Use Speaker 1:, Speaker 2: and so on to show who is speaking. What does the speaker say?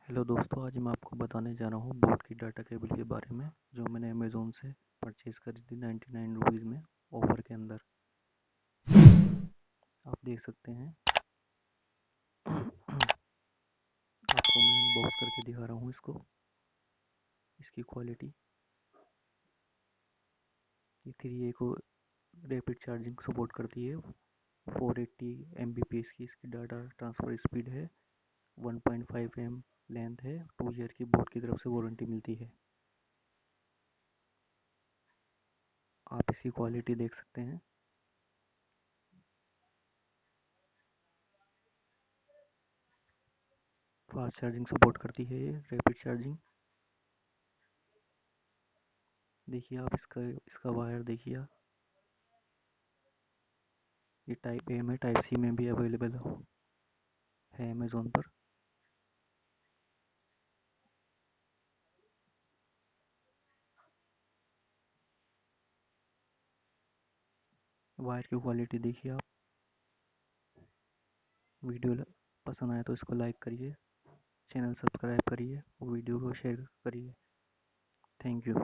Speaker 1: Hello दोस्तों, आज मैं आपको बताने जा रहा हूँ बोट की डाटा केबल के बारे में जो मैंने अमेज़ोन से परचेज़ करी थी 99 रुपीज़ में ऑफ़र के अंदर। आप देख सकते हैं। आपको मैं अनबॉक्स करके दिखा रहा हूँ इसकी क्वालिटी। ये 3A को रैपिड चार्जिंग सपोर्ट करती है। 480 Mbps की इसकी डाटा ट्रांसफ़र स्पीड है। 1.5 mm लेंथ है। 2 ईयर की बोट की तरफ से वारंटी मिलती है। आप इसकी क्वालिटी देख सकते हैं। फास्ट चार्जिंग सपोर्ट करती है ये रैपिड चार्जिंग। देखिए आप इसका वायर देखिए आप। ये टाइप ए में टाइप सी में भी अवेलेबल है अमेज़ोन पर। वायर की क्वालिटी देखिए आप। वीडियो पसंद आए तो इसको लाइक करिए, चैनल सब्सक्राइब करिए और वीडियो को शेयर करिए। Thank you.